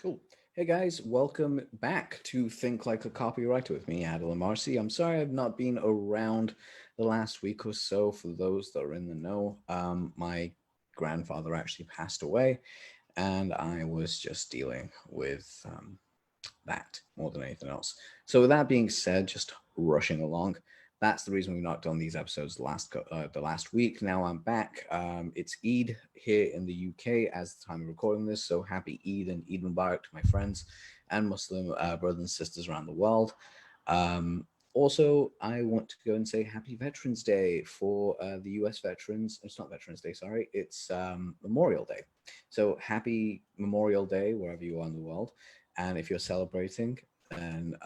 Cool. Hey guys, welcome back to Think Like a Copywriter with me, Adil Amarsi. I'm sorry I've not been around the last week or so. For those that are in the know, my grandfather actually passed away, and I was just dealing with that more than anything else. So with that being said, just rushing along. That's the reason we've not done these episodes the last week. Now I'm back. It's Eid here in the UK as the time of recording this. So happy Eid and Eid Mubarak to my friends and Muslim brothers and sisters around the world. Also, I want to go and say Happy Veterans Day for the US veterans. It's not Veterans Day, sorry. It's Memorial Day. So happy Memorial Day wherever you are in the world. And if you're celebrating and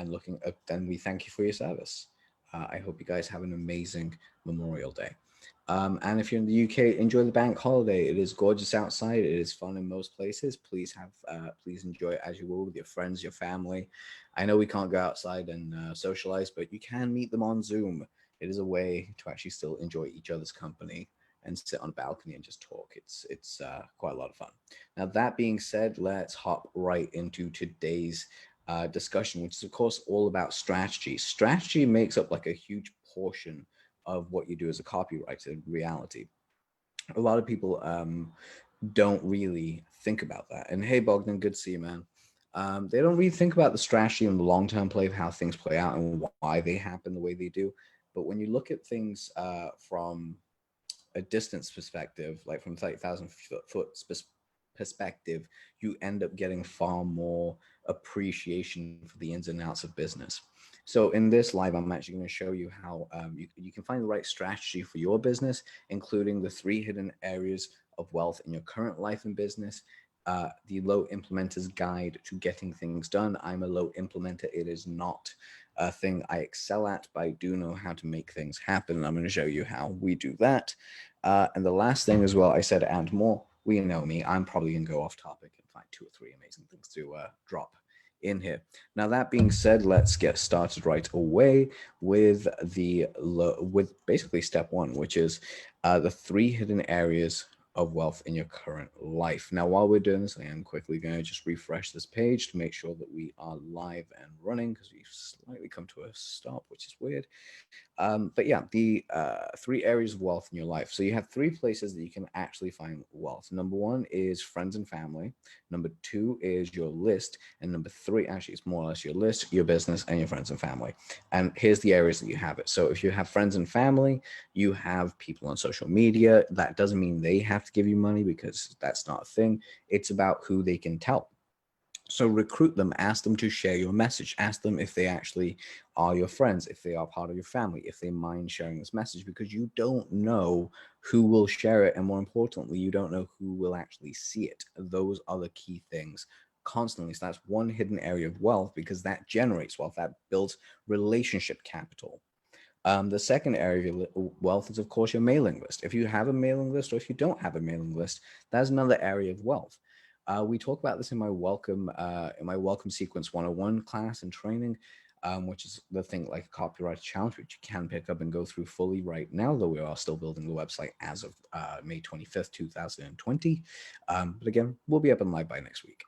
looking up, then we thank you for your service. I hope you guys have an amazing Memorial Day. And if you're in the UK, enjoy the bank holiday. It is gorgeous outside. It is fun in most places. Please enjoy it as you will with your friends, your family. I know we can't go outside and socialize, but you can meet them on Zoom. It is a way to actually still enjoy each other's company and sit on a balcony and just talk. It's quite a lot of fun. Now that being said, let's hop right into today's discussion, which is of course all about strategy. Strategy makes up like a huge portion of what you do as a copywriter in reality. A lot of people don't really think about that. And hey, Bogdan, good to see you, man. They don't really think about the strategy and the long term play of how things play out and why they happen the way they do. But when you look at things from a distance perspective, like from 30,000 foot perspective, you end up getting far more appreciation for the ins and outs of business. So in this live, I'm actually going to show you how you can find the right strategy for your business, including the three hidden areas of wealth in your current life and business. The low implementer's guide to getting things done. I'm a low implementer. It is not a thing I excel at, but I do know how to make things happen. And I'm going to show you how we do that. And the last thing as well, I said, and more. We know me. I'm probably going to go off topic and find two or three amazing things to drop in here. Now that being said, let's get started right away with with basically step one, which is the three hidden areas of wealth in your current life. Now, while we're doing this, I am quickly going to just refresh this page to make sure that we are live and running because we've slightly come to a stop, which is weird. But yeah, the three areas of wealth in your life. So you have three places that you can actually find wealth. Number one is friends and family. Number two is your list. And number three, actually, it's more or less your list, your business, and your friends and family. And here's the areas that you have it. So if you have friends and family, you have people on social media. That doesn't mean they have to give you money because that's not a thing. It's about who they can tell. So recruit them, ask them to share your message, ask them if they actually are your friends, if they are part of your family, if they mind sharing this message, because you don't know who will share it. And more importantly, you don't know who will actually see it. Those are the key things constantly. So that's one hidden area of wealth because that generates wealth, that builds relationship capital. The second area of your wealth is, of course, your mailing list. If you have a mailing list or if you don't have a mailing list, that's another area of wealth. We talk about this in my welcome sequence 101 class and training, which is the thing like a copyright challenge, which you can pick up and go through fully right now, though we are still building the website as of May 25th, 2020. But again, we'll be up and live by next week.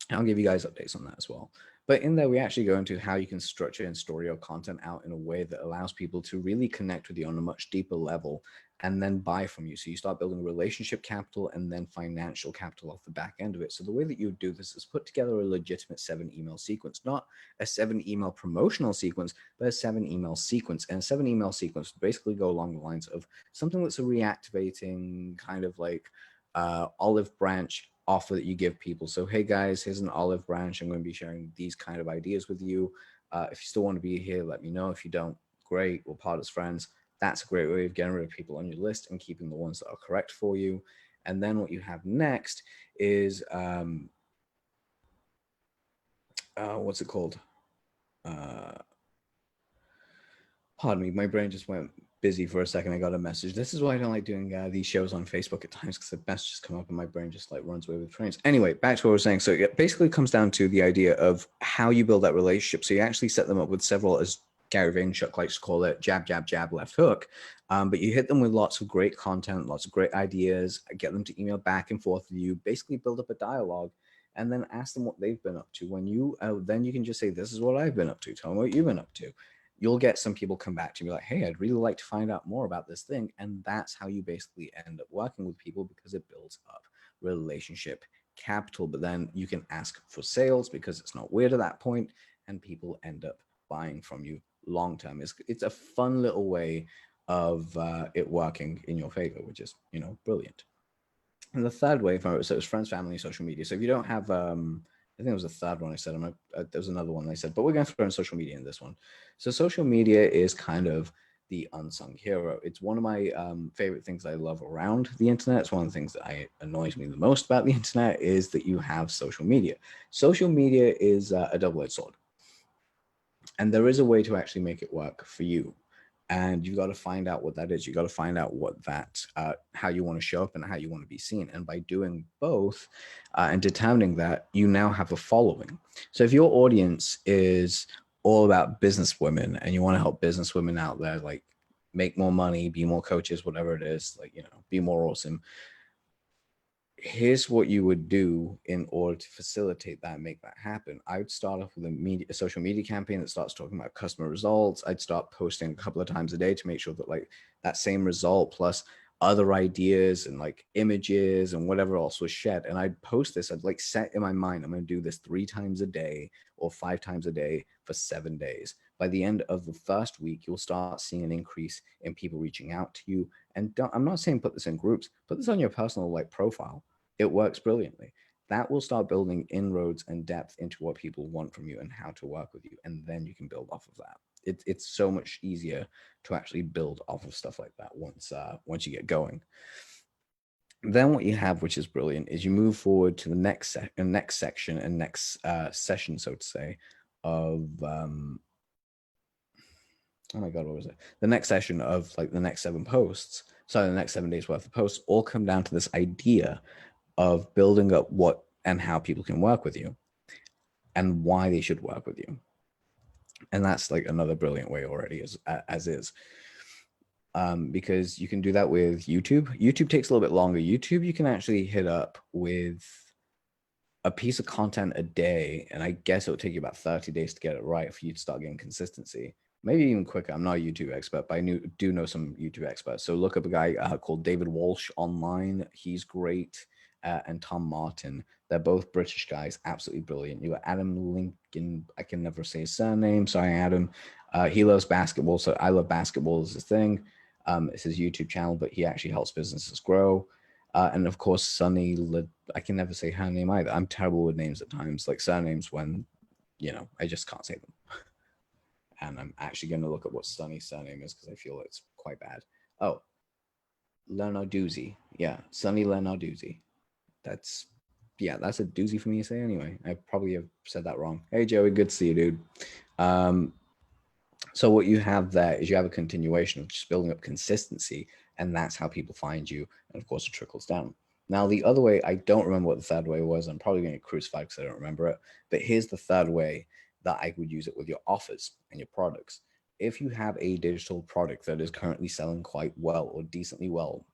I'll give you guys updates on that as well. But in there, we actually go into how you can structure and store your content out in a way that allows people to really connect with you on a much deeper level and then buy from you. So you start building relationship capital and then financial capital off the back end of it. So the way that you do this is put together a legitimate 7 email sequence, not a 7 email promotional sequence, but a 7 email sequence. And a 7 email sequence would basically go along the lines of something that's a reactivating kind of like olive branch offer that you give people. So, hey guys, here's an olive branch. I'm going to be sharing these kind of ideas with you. If you still want to be here, let me know. If you don't, great. We'll part as friends. That's a great way of getting rid of people on your list and keeping the ones that are correct for you. And then what you have next is what's it called? Uh, Pardon me, my brain just went busy for a second. I got a message. This is why I don't like doing these shows on Facebook at times because the messages come up and my brain just like runs away with trains. Anyway, back to what I was saying. So it basically comes down to the idea of how you build that relationship. So you actually set them up with several, as Gary Vaynerchuk likes to call it, jab, jab, jab, left hook. But you hit them with lots of great content, lots of great ideas, get them to email back and forth with you, basically build up a dialogue and then ask them what they've been up to. When you then you can just say, this is what I've been up to, tell me what you've been up to. You'll get some people come back to you and be like, hey, I'd really like to find out more about this thing. And that's how you basically end up working with people, because it builds up relationship capital. But then you can ask for sales because it's not weird at that point, and people end up buying from you long term. It's a fun little way of it working in your favor, which is, brilliant. And the third way, so it was friends, family, social media. So if you don't have, I think it was the third one I said. There was another one I said, but we're going to throw in social media in this one. So social media is kind of the unsung hero. It's one of my favorite things I love around the internet. It's one of the things that annoys me the most about the internet is that you have social media. Social media is a double-edged sword, and there is a way to actually make it work for you, and you got to find out what that is. You got to find out what that how you want to show up and how you want to be seen, and by doing both and determining that, you now have a following. So if your audience is all about business women and you want to help business women out there, like make more money, be more coaches, whatever it is, like, be more awesome, here's what you would do in order to facilitate that and make that happen. I would start off with a social media campaign that starts talking about customer results. I'd start posting a couple of times a day to make sure that like that same result plus other ideas and like images and whatever else was shared. And I'd post this, I'd like set in my mind, I'm going to do this 3 times a day or 5 times a day for 7 days. By the end of the first week, you'll start seeing an increase in people reaching out to you. And I'm not saying put this in groups, put this on your personal like profile. It works brilliantly. That will start building inroads and depth into what people want from you and how to work with you. And then you can build off of that. It's so much easier to actually build off of stuff like that once you get going. Then what you have, which is brilliant, is you move forward to the next section and next session, so to say, of oh my God, what was it? The next session of like the next 7 posts. So the next 7 days worth of posts all come down to this idea of building up what and how people can work with you and why they should work with you. And that's like another brilliant way already as is. Because you can do that with YouTube. YouTube takes a little bit longer. YouTube, you can actually hit up with a piece of content a day, and I guess it would take you about 30 days to get it right for you to start getting consistency. Maybe even quicker. I'm not a YouTube expert, but I do know some YouTube experts. So look up a guy called David Walsh online. He's great. And Tom Martin. They're both British guys, absolutely brilliant. You got Adam Lincoln. I can never say his surname. Sorry, Adam. He loves basketball, so I love basketball as a thing. It's his YouTube channel, but he actually helps businesses grow. And of course, Sunny, I can never say her name either. I'm terrible with names at times, like surnames when, I just can't say them. And I'm actually going to look at what Sunny's surname is because I feel it's quite bad. Oh, Lenarduzzi. Yeah, Sunny Lenarduzzi. That's a doozy for me to say anyway. I probably have said that wrong. Hey, Joey, good to see you, dude. So what you have there is you have a continuation of just building up consistency, and that's how people find you. And of course, it trickles down. Now, the other way, I don't remember what the third way was. I'm probably going to get crucified because I don't remember it. But here's the third way that I would use it with your offers and your products. If you have a digital product that is currently selling quite well or decently well,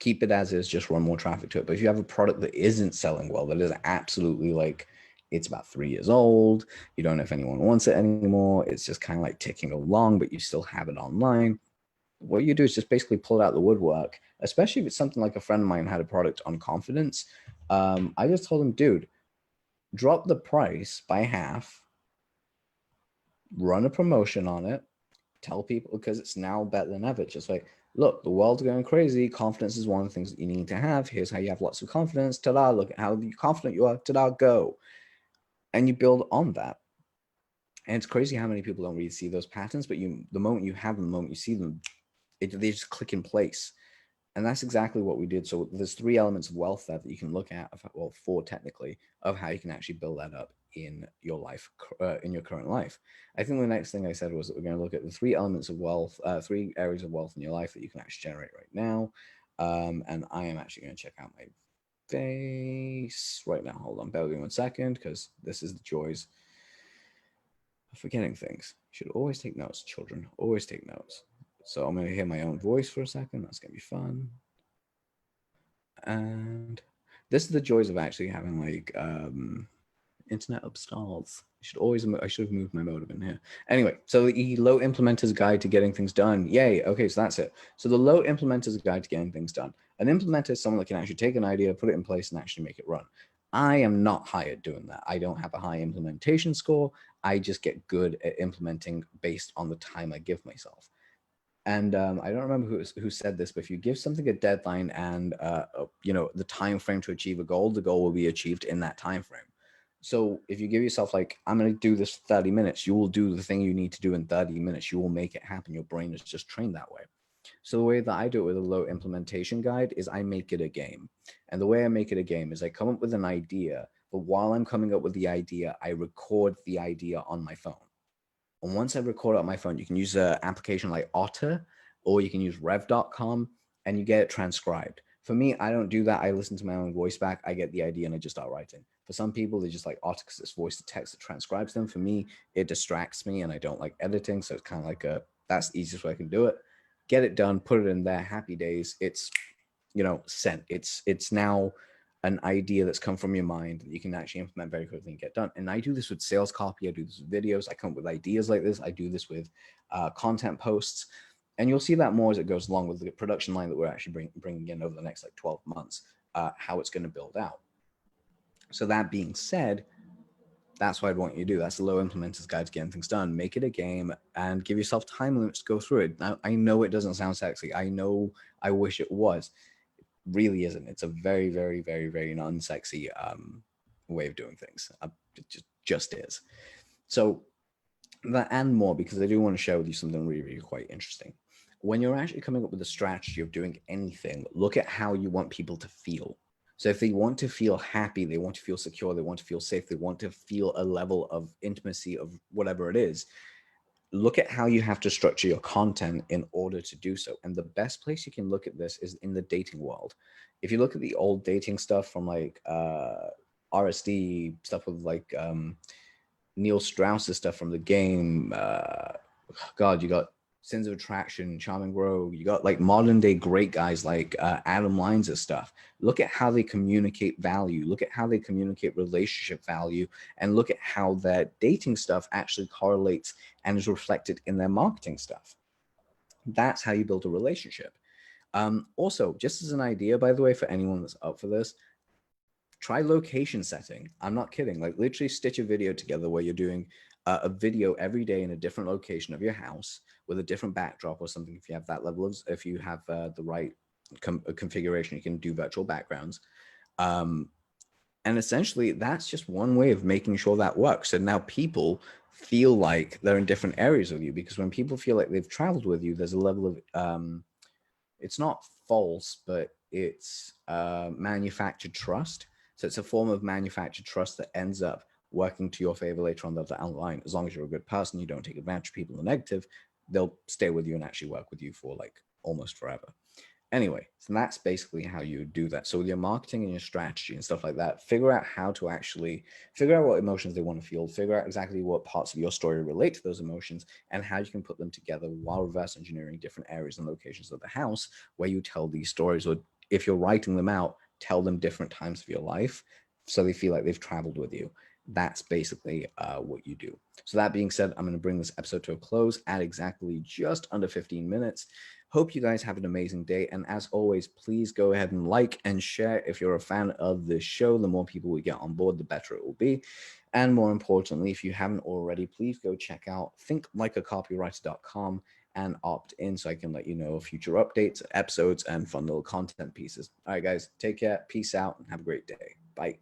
keep it as is, just run more traffic to it. But if you have a product that isn't selling well, that is absolutely like, it's about 3 years old, you don't know if anyone wants it anymore, it's just kind of like ticking along, but you still have it online, what you do is just basically pull it out the woodwork, especially if it's something like a friend of mine had a product on confidence. I just told him, dude, drop the price by half, run a promotion on it, tell people, because it's now better than ever. Just like, look, the world's going crazy. Confidence is one of the things that you need to have. Here's how you have lots of confidence. Ta-da, look at how confident you are. Ta-da, go. And you build on that. And it's crazy how many people don't really see those patterns, but the moment you have them, the moment you see them, they just click in place. And that's exactly what we did. So there's 3 elements of wealth there that you can look at, well, 4 technically, of how you can actually build that up in your life, in your current life. I think the next thing I said was that we're going to look at the 3 elements of wealth, 3 areas of wealth in your life that you can actually generate right now. And I am actually going to check out my face right now. Hold on, bear with me 1 second, because this is the joys of forgetting things. You should always take notes, children. Always take notes. So I'm going to hear my own voice for a second. That's going to be fun. And This is the joys of actually having like internet upstalls. I should have moved my modem in here. Anyway, so the low implementer's guide to getting things done. Yay. Okay, so that's it. So the low implementer's guide to getting things done. An implementer is someone that can actually take an idea, put it in place, and actually make it run. I am not high at doing that. I don't have a high implementation score. I just get good at implementing based on the time I give myself. And I don't remember who said this, but if you give something a deadline and the time frame to achieve a goal, the goal will be achieved in that time frame. So if you give yourself like, I'm going to do this 30 minutes, you will do the thing you need to do in 30 minutes. You will make it happen. Your brain is just trained that way. So the way that I do it with a low implementation guide is I make it a game. And the way I make it a game is I come up with an idea, but while I'm coming up with the idea, I record the idea on my phone. And once I record it on my phone, you can use an application like Otter, or you can use rev.com, and you get it transcribed. For me, I don't do that. I listen to my own voice back. I get the idea and I just start writing. For some people, they just like Otter because it's voice to text that transcribes them. For me, it distracts me and I don't like editing. So it's kind of like that's the easiest way I can do it. Get it done, put it in there, happy days. It's, sent. It's now an idea that's come from your mind that you can actually implement very quickly and get done. And I do this with sales copy. I do this with videos. I come up with ideas like this. I do this with content posts. And you'll see that more as it goes along with the production line that we're actually bringing in over the next like 12 months, how it's going to build out. So that being said, that's what I'd want you to do. That's the low implementer's guide to getting things done. Make it a game and give yourself time limits to go through it. Now, I know it doesn't sound sexy. I know I wish it was. Really isn't. It's a very, very, very, very non-sexy way of doing things. It just is. So that and more, because I do want to share with you something really, really quite interesting. When you're actually coming up with a strategy of doing anything, look at how you want people to feel. So if they want to feel happy, they want to feel secure, they want to feel safe, they want to feel a level of intimacy of whatever it is, look at how you have to structure your content in order to do so. And the best place you can look at this is in the dating world. If you look at the old dating stuff from like RSD stuff with like Neil Strauss's stuff from the game, God, you got Sins of Attraction, Charming Rogue, you got like modern day great guys like Adam Lines' stuff. Look at how they communicate value, look at how they communicate relationship value, and look at how their dating stuff actually correlates and is reflected in their marketing stuff. That's how you build a relationship. Also, just as an idea, by the way, for anyone that's up for this, try location setting. I'm not kidding. Like literally stitch a video together where you're doing a video every day in a different location of your house with a different backdrop or something. If you have that level of, if you have the right configuration, you can do virtual backgrounds. And essentially that's just one way of making sure that works. And now people feel like they're in different areas of you, because when people feel like they've traveled with you, there's a level of, it's not false, but it's manufactured trust. So it's a form of manufactured trust that ends up working to your favor later on down the line. As long as you're a good person, you don't take advantage of people in the negative, they'll stay with you and actually work with you for like almost forever. Anyway, so that's basically how you do that. So with your marketing and your strategy and stuff like that, figure out how to actually figure out what emotions they want to feel, figure out exactly what parts of your story relate to those emotions, and how you can put them together while reverse engineering different areas and locations of the house where you tell these stories. Or if you're writing them out, tell them different times of your life so they feel like they've traveled with you. That's basically what you do. So that being said, I'm going to bring this episode to a close at exactly just under 15 minutes. Hope you guys have an amazing day. And as always, please go ahead and like and share if you're a fan of this show. The more people we get on board, the better it will be. And more importantly, if you haven't already, please go check out thinklikeacopywriter.com and opt in so I can let you know of future updates, episodes, and fun little content pieces. All right, guys, take care. Peace out and have a great day. Bye.